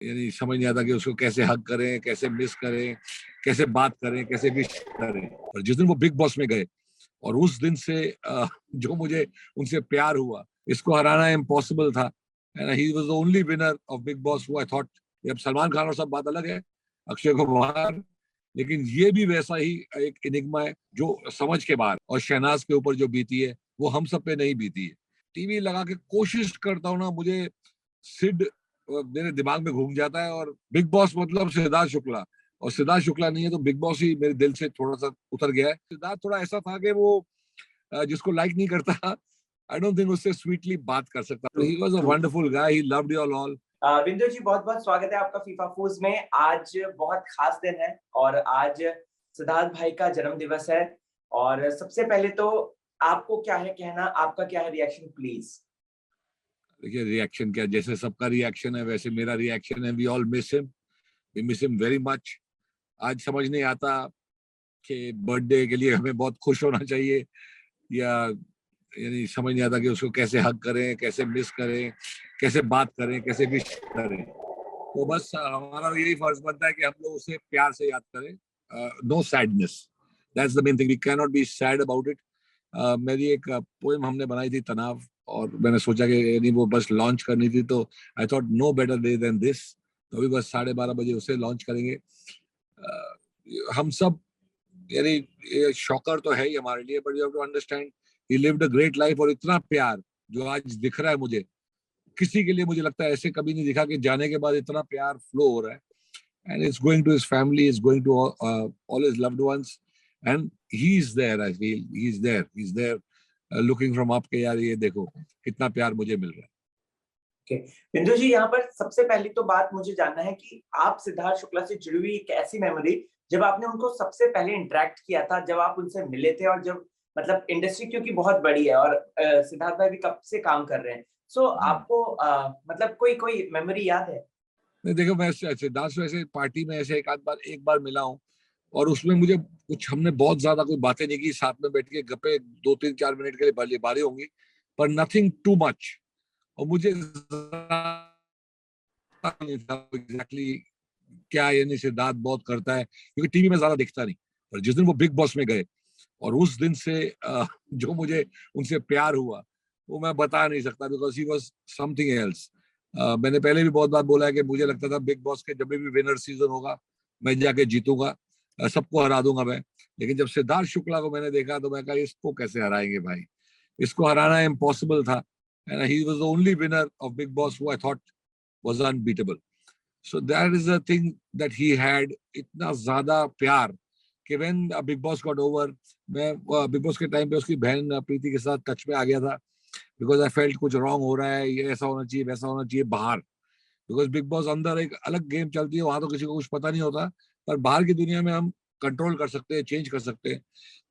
यानी समझ नहीं आता कि उसको कैसे हक करें, कैसे मिस करें, कैसे बात करें, कैसे विश करें। और जिस दिन वो बिग बॉस में गए और उस दिन से जो मुझे उनसे प्यार हुआ, इसको हराना इम्पॉसिबल था। And he was the only winner of big boss who I thought. अब सलमान खान और सब बात अलग है, अक्षय कुमार, लेकिन ये भी वैसा ही एक इनिग्मा है जो समझ के बाहर। और शहनाज के ऊपर जो बीती है वो हम सब पे नहीं बीती है। टीवी लगा के कोशिश करता हूँ ना, मुझे सिड मेरे दिमाग में घूम जाता है। और बिग बॉस मतलब सिद्धार्थ शुक्ला, और सिद्धार्थ शुक्ला नहीं है तो बिग बॉस ही मेरे दिल से थोड़ा सा उतर गया है। सिद्धार्थ थोड़ा ऐसा था कि वो जिसको लाइक नहीं करता, आई डोंट थिंक उससे स्वीटली बात कर सकता। He was a wonderful guy, he loved you all. बिंदु जी, बहुत बहुत स्वागत है आपका फीफा फूज में। आज बहुत खास दिन है और आज सिद्धार्थ भाई का जन्म दिवस है। और सबसे पहले तो आपको क्या है कहना, आपका क्या है रिएक्शन प्लीज? देखिए रिएक्शन क्या, जैसे सबका रिएक्शन है वैसे मेरा रिएक्शन है। We all miss him, we miss him very much. आज समझ नहीं आता कि बर्थडे के लिए हमें बहुत खुश होना चाहिए या यानी समझ नहीं आता कि उसको कैसे हक करें, कैसे मिस करें, कैसे बात करें, कैसे विश करें। तो बस हमारा यही फर्ज बनता है कि हम लोग उसे प्यार से याद करें। No sadness, that's the main thing, we can not be sad about it. मेरी एक पोएम हमने बनाई थी, तनाव, और मैंने सोचा कि यानी वो बस लॉन्च करनी थी, तो I thought no better day than this. तो अभी बस 12:30 बजे उसे लॉन्च करेंगे। हम सब यानी ये शॉकर तो है ही हमारे लिए, but you have to understand he lived a great life. और इतना प्यार जो आज दिख रहा है मुझे, किसी के लिए मुझे लगता है ऐसे कभी नहीं दिखा कि जाने के बाद इतना प्यार फ्लो हो रहा है। And it's going to his family, it's going to all his loved ones, and he is there, I feel he is there looking from up के यार ये देखो कितना प्यार मुझे मिल रहा है। बिंदु जी, यहाँ पर सबसे पहली तो बात मुझे जानना है कि आप सिद्धार्थ शुक्ला से जुड़ी हुई एक ऐसी मेमोरी जब आपने उनको सबसे पहले इंटरेक्ट किया था, जब आप उनसे मिले थे, और जब मतलब इंडस्ट्री क्योंकि बहुत बड़ी है और सिद्धार्थ भाई भी कब से काम कर रहे हैं, सो आपको मतलब कोई कोई मेमोरी याद है? नहीं देखो, मैं सिद्धार्थ से ऐसे पार्टी में ऐसे एक बार मिला हूँ, और उसमें मुझे कुछ हमने बहुत ज्यादा कोई बातें नहीं की, साथ में बैठ के गप्पे 2-3-4 मिनट के लिए बारी होंगी, पर नथिंग टू मच। और मुझे नहीं था एग्जैक्टली क्या यानी सिद्धार्थ बहुत करता है, क्योंकि टीवी में ज्यादा दिखता नहीं। पर जिस दिन वो बिग बॉस में गए और उस दिन से जो मुझे उनसे प्यार हुआ वो मैं बता नहीं सकता, because he was something else. मैंने पहले भी बहुत बार बोला है कि मुझे लगता था बिग बॉस के जब भी विनर सीजन होगा मैं जाके जीतूंगा, सबको हरा दूंगा मैं। लेकिन जब सिद्धार्थ शुक्ला को मैंने देखा तो मैं कहा इसको कैसे हराएंगे भाई, इसको हराना इम्पॉसिबल था। And he was the only winner of big boss who I thought was unbeatable. So that is the thing that he had, इतना ज्यादा प्यार कि when big boss got over, मैं बिग बॉस के टाइम पे उसकी बहन प्रीति के साथ टच में आ गया था, बिकॉज आई फेल्ट कुछ रॉन्ग हो रहा है, ये ऐसा होना चाहिए वैसा होना चाहिए बाहर। बिकॉज बिग बॉस अंदर एक अलग गेम चलती है, वहां तो किसी को कुछ पता नहीं होता, पर बाहर की दुनिया में हम कंट्रोल कर सकते हैं, चेंज कर सकते हैं।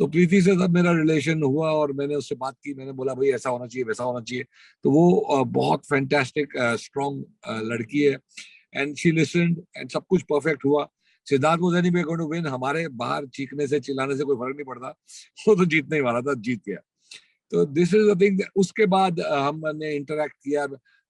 तो प्रीति से तब मेरा रिलेशन हुआ और मैंने उससे बात की, मैंने बोला भाई ऐसा होना चाहिए वैसा होना चाहिए। तो वो बहुत फैंटास्टिक स्ट्रॉन्ग लड़की है, एंड शी लिसन्ड एंड सब कुछ परफेक्ट हुआ। Siddharth was anyway going to win, हमारे बाहर चीखने से चिल्लाने से कोई फर्क नहीं पड़ता, वो तो जीतने ही वाला था, जीत गया। तो दिस इज द थिंग। उसके बाद हमने इंटरेक्ट किया,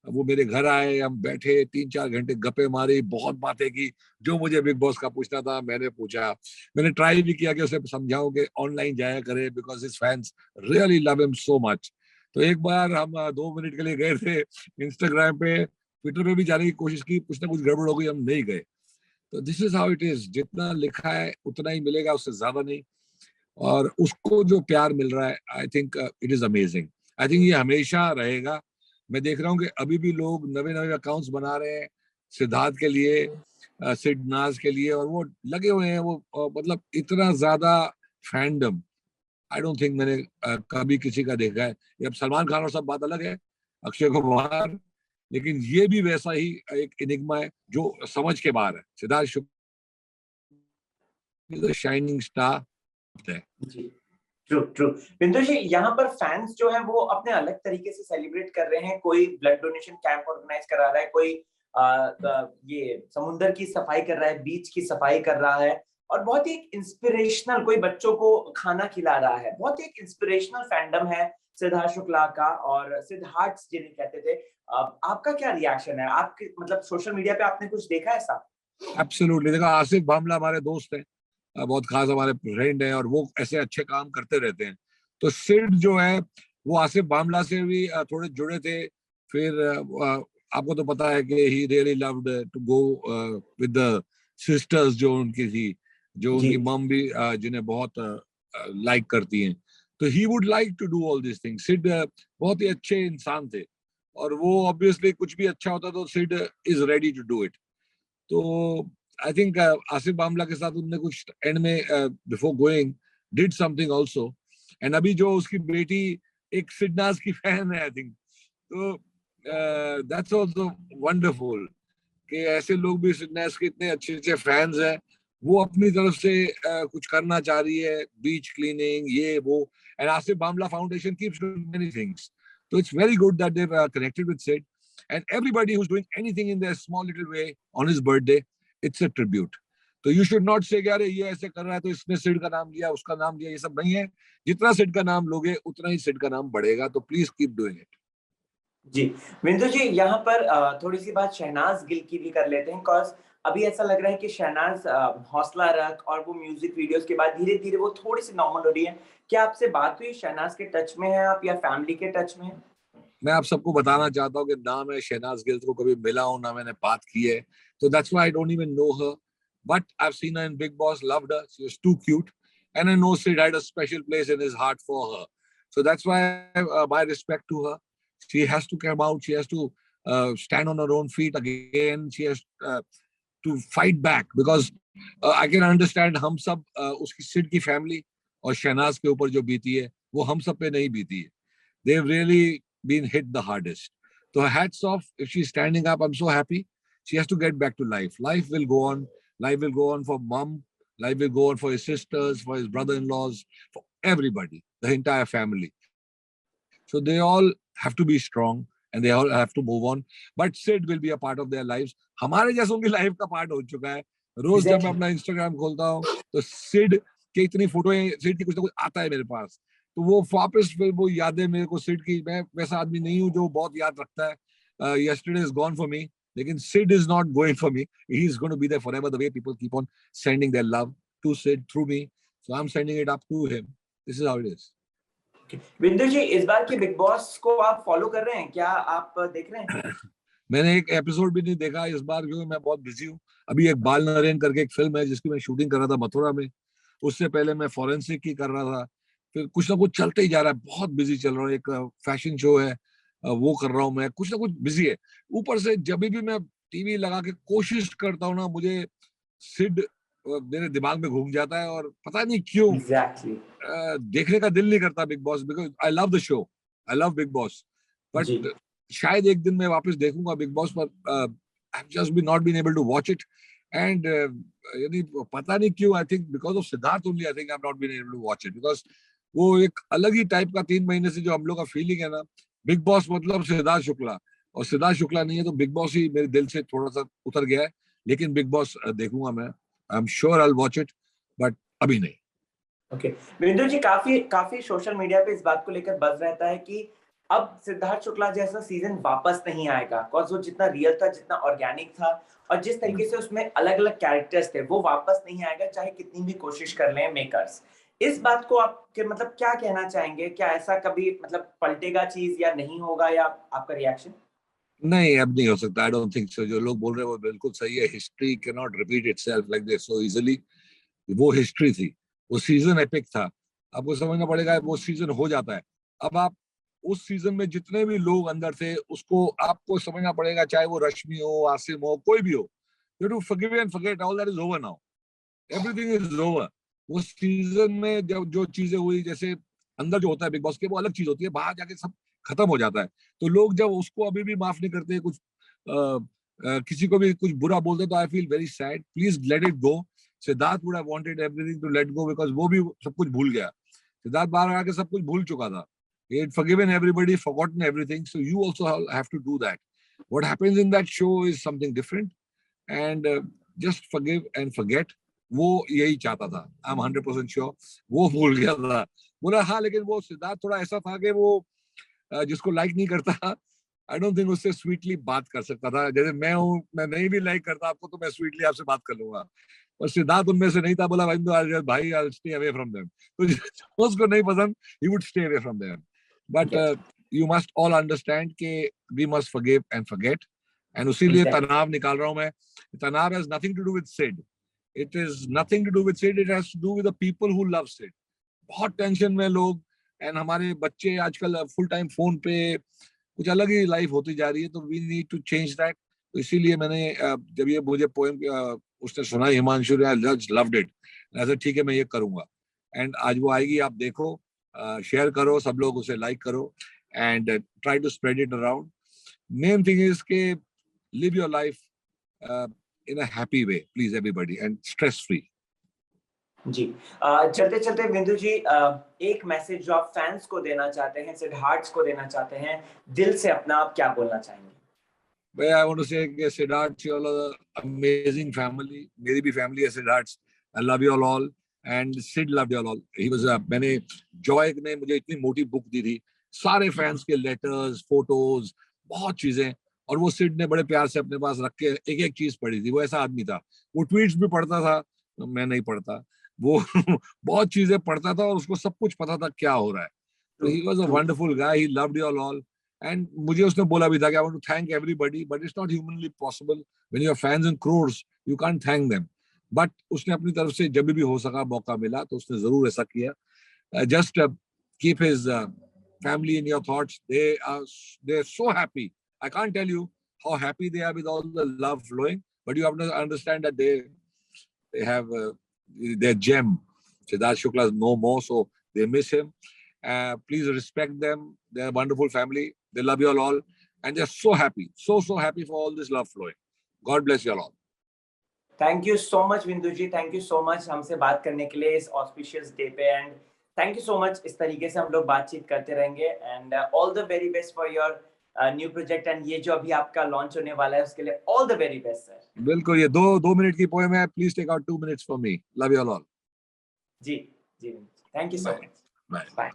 वो मेरे घर आए, हम बैठे 3-4 घंटे गप्पे मारी, बहुत बातें की। जो मुझे बिग बॉस का पूछना था मैंने पूछा। मैंने ट्राई भी किया कि उसे समझाऊं कि ऑनलाइन जाया करे, because his fans really love him so much. तो एक बार हम 2 मिनट के लिए गए थे इंस्टाग्राम पे, ट्विटर पे भी जाने की कोशिश की, कुछ ना कुछ गड़बड़ हो गई, हम नहीं गए। तो this is how it is, जितना लिखा है उतना ही मिलेगा, उससे ज्यादा नहीं। और उसको जो प्यार मिल रहा है, I think it is amazing. I think ये हमेशा रहेगा। मैं देख रहा हूँ कि अभी भी लोग नवे नवे अकाउंट्स बना रहे हैं सिद्धार्थ के लिए, सिड नाज के लिए, और वो लगे हुए हैं, वो मतलब इतना ज्यादा फैंडम आई डोंट थिंक मैंने कभी किसी का देखा है। ये अब सलमान खान और सब बात अलग है, अक्षय कुमार, लेकिन ये भी वैसा ही एक इनिग्मा है जो समझ के बाहर है। सिद्धार्थ शुक्ला शाइनिंग स्टार है। जी, ट्रू ट्रू। बिंदु जी, यहाँ पर फैंस जो है वो अपने अलग तरीके से सेलिब्रेट कर रहे हैं। कोई ब्लड डोनेशन कैंप ऑर्गेनाइज करा रहा है, कोई ये समुद्र की सफाई कर रहा है, बीच की सफाई कर रहा है, और बहुत ही इंस्पिरेशनल, कोई बच्चों को खाना खिला रहा है। बहुत ही इंस्पिरेशनल फैंडम है सिद्धार्थ शुक्ला का, और सिद्धार्थ जिन्हें कहते थे आपका क्या रिएक्शन है? आपके मतलब सोशल मीडिया पे आपने कुछ देखा ऐसा? एब्सोल्युटली, देखो आसिफ भामला हमारे दोस्त हैं, बहुत खास हमारे फ्रेंड हैं, और वो ऐसे अच्छे काम करते रहते हैं। तो सिड जो है वो आसिफ भामला से भी थोड़े जुड़े थे। फिर आपको तो पता है कि he really loved to go with the sisters जो उनकी थी, जो जी। उनकी मम भी जिन्हें बहुत लाइक करती हैं। तो he would like to do all this thing. Sid बहुत ही अच्छे इंसान थे, और वो ऑब्वियसली कुछ भी अच्छा होता तो Sid is ready to do it. तो आई थिंक आसिफ बामला के साथ उनने कुछ एंड में before going did something also. And अभी जो उसकी बेटी एक सिडनास की फैन है आई थिंक। तो दैट्स आल्सो वंडरफुल कि ऐसे लोग भी सिडनास के इतने अच्छे अच्छे फैंस हैं। वो अपनी तरफ से कुछ करना चाह रही है, बीच क्लीनिंग ये वो। And Asif Bamla foundation keeps doing many things. So it's very good that they've connected with Sid, and everybody who's doing anything in their small little way on his birthday, it's a tribute. तो you should not say कि अरे ये ऐसे कर रहा है तो इसने सिड का नाम लिया, उसका नाम लिया, ये सब नहीं है। जितना सिड का नाम लोगे उतना ही सिड का नाम बढ़ेगा, तो प्लीज कीप डूइंग इट। जी, बिंदु जी यहाँ पर थोड़ी-सी बात शहनाज़ गिल की भी कर लेते हैं, बिकॉज़ अभी ऐसा लग रहा है कि शहनाज़ हौसला रख और वो म्यूज़िक वीडियोज़ के बाद धीरे-धीरे वो थोड़ी-सी नॉर्मल हो रही है। क्या आपसे बात हुई? शहनाज़ के टच में हैं आप या फैमिली के टच में हैं? मैं आप सबको बताना चाहता हूँ कि ना मैं शहनाज गिल को कभी मिला हूँ, ना मैंने बात की है। तो that's why I don't even know her, but I have seen her in Bigg Boss, loved her, she was too cute, and I know Sid had a special place in his heart for her. So that's why my respect to her. She has to come out, she has to stand on her own feet again, she has to fight back, because I can understand हम सब उसकी सिड की family और शहनाज के ऊपर जो बीती है वो हम सब पे नहीं बीती है। They've really been hit the hardest. So hats off if she's standing up. I'm so happy. She has to get back to life. Life will go on. Life will go on for mom. Life will go on for his sisters, for his brother-in-laws, for everybody, the entire family. So they all have to be strong and they all have to move on. But Sid will be a part of their lives. हमारे जैसों की life का part हो चुका है। रोज जब मैं exactly. अपना Instagram खोलता हूँ तो सिड की इतनी फोटोएं, सिड की कुछ ना कुछ आता है मेरे पास। तो वो वापस फिर वो यादें मेरे को सिड की, मैं वैसा आदमी नहीं हूँ जो बहुत याद रखता है। Yesterday is gone for me, लेकिन Sid is not going for me. He is going to be there forever, the way people keep on sending their love to Sid through me, so I am sending it up to him. This is how it is. Bindu ji, इस बार के big boss को आप follow कर रहे हैं? क्या आप देख रहे हैं? मैंने एक एपिसोड भी नहीं देखा इस बार, क्योंकि मैं बहुत बिजी हूँ। अभी एक बाल नरेन करके एक फिल्म है जिसकी मैं शूटिंग कर रहा था मथुरा में। उससे पहले मैं फॉरेंसिक की कर रहा था। फिर कुछ ना कुछ चलते ही जा रहा है, बहुत बिजी चल रहा है। एक फैशन शो है, वो कर रहा हूँ मैं, कुछ ना कुछ बिजी है। ऊपर से जब भी मैं टीवी लगा के कोशिश करता हूँ ना, मुझे सिड मेरे दिमाग में घूम जाता है, और पता नहीं क्यों एग्ज़ैक्टली। देखने का दिल नहीं करता Bigg Boss, because I love the show, I love Bigg Boss. जी। बट शायद एक दिन मैं वापस देखूंगा बिग बॉस, पर I have just been not been able to watch it. And यानी पता नहीं क्यों, I think because of Siddharth only, I think I have not been able to watch it, because वो एक अलग ही टाइप का 3 महीने से जो हम लोग का फीलिंग है ना, बिग बॉस मतलब सिद्धार्थ शुक्ला, और सिद्धार्थ शुक्ला नहीं है तो बिग बॉस ही मेरे दिल से थोड़ा सा उतर गया है। लेकिन बिग बॉस देखूंगा मैं, I am sure I will watch it, but अभी नहीं। ओके। बिंदु जी, काफी काफी सोशल मीडिया पे इस बात को लेकर बज़ रहता है कि अब सिद्धार्थ शुक्ला जैसा सीजन वापस नहीं आएगा, बिकॉज़ वो जितना रियल था, जितना ऑर्गेनिक था और जिस तरीके से उसमें अलग-अलग कैरेक्टर्स थे, वो वापस नहीं आएगा, चाहे कितनी भी कोशिश कर लें मेकर्स। इस बात को आप के मतलब क्या कहना चाहेंगे? क्या ऐसा कभी मतलब पलटेगा चीज़ या नहीं होगा, या आपका रिएक्शन? नहीं, अब नहीं हो सकता। I don't think so. जो लोग बोल रहे हैं वो बिल्कुल सही है। History can not repeat itself like this so easily. वो हिस्ट्री थी, वो सीजन एपिक था। आपको समझना पड़ेगा, वो सीजन हो जाता है। अब आप उस सीजन में जितने भी लोग अंदर थे उसको आपको समझना पड़ेगा, चाहे वो रश्मि हो, आसिम हो, कोई भी हो। You to forgive and forget, all that is over now, everything is over. वो सीजन में जब जो चीजें हुई, जैसे अंदर जो होता है बिग बॉस के, वो अलग चीज होती है, बाहर जाके सब खत्म हो जाता है। तो लोग जब उसको अभी भी माफ नहीं करते, कुछ किसी को भी कुछ बुरा बोलते, तो I feel very sad. Please let it go. Siddharth would have wanted everything to let go, because वो भी सब कुछ भूल गया। सिद्धार्थ बाहर आके सब कुछ भूल चुका था। He had forgiven everybody, forgotten everything. So you also have to do that. What happens in that show is something different, and just forgive and forget. वो यही चाहता था, आई एम 100% श्योर। वो भूल गया था। बोला हाँ, लेकिन वो सिद्धार्थ थोड़ा ऐसा था कि वो जिसको लाइक नहीं करता आई डोंट थिंक उससे स्वीटली बात कर सकता था। जैसे मैं हूँ, मैं नहीं भी लाइक करता आपको तो मैं स्वीटली आपसे बात कर लूंगा, और सिद्धार्थ उनमें से नहीं था। बोला भाई I stay away from them. तो जो उसको नहीं पसंद, he would stay away from them. But you must all understand कि we must forgive and forget, and उसीलिए तनाव निकाल रहा हूं मैं। तनाव has nothing to do with Sid, it is nothing to do with Sid, it has to do with the people who love Sid. बहुत tension में लोग, एंड हमारे बच्चे आजकल फुल टाइम फोन पे, कुछ अलग ही लाइफ होती जा रही है, तो we need to change that. तो इसीलिए मैंने जब ये मुझे पोएम उसने सुना, हिमांशु ने, आई लव्ड इट। ऐसा ठीक है, मैं ये करूंगा। एंड आज वो आएगी, आप देखो, शेयर करो, सब लोग उसे लाइक करो, and try to spread it around. Main thing is के live your life in a happy way please everybody, and stress free. जी, चलते चलते बिंदु जी, एक मैसेज जो आप फैंस को देना चाहते हैं, सिद्धार्थ को देना चाहते हैं, दिल से अपना, आप क्या बोलना चाहेंगे? I want to say कि Siddharth, you all are an amazing family. मेरी भी फैमिली है Siddharth. I love you all, and Sid loved you all. He was मैंने जॉय ने मुझे इतनी मोटी बुक दी थी, सारे फैंस के लेटर्स, फोटोज, बहुत चीजें, और वो सिड ने बड़े प्यार से अपने पास रख के एक एक चीज पढ़ी थी। वो ऐसा आदमी था, वो ट्वीट्स भी पढ़ता था, मैं नहीं पढ़ता, वो बहुत चीजें पढ़ता था और उसको सब कुछ पता था क्या हो रहा है। तो he was a wonderful guy, he loved you all. And मुझे उसने बोला भी था कि I want to thank everybody, but it's not humanly possible when you have fans in crores, you can't thank them. But उसने अपनी तरफ से जब भी हो सका, मौका मिला, तो उसने जरूर ऐसा किया। Just keep his family in your thoughts. They're so happy. I can't tell you how happy they are with all the love flowing, but you have to understand that they have their gem. Siddharth Shukla is no more, so they miss him. Please respect them. They're a wonderful family. They love you all, and they're so happy, so happy for all this love flowing. God bless you all. Thank you so much बिंदु जी, thank you so much हमसे बात करने के लिए इस auspicious day पे, and thank you so much. इस तरीके से हम लोग बातचीत करते रहेंगे, and all the very best for your new project, and ये जो अभी आपका लॉन्च होने वाला है उसके लिए all the very best sir. बिल्कुल, ये दो मिनट की पोएम है, please take out 2 minutes for me. Love you all. जी जी, thank you so much, bye.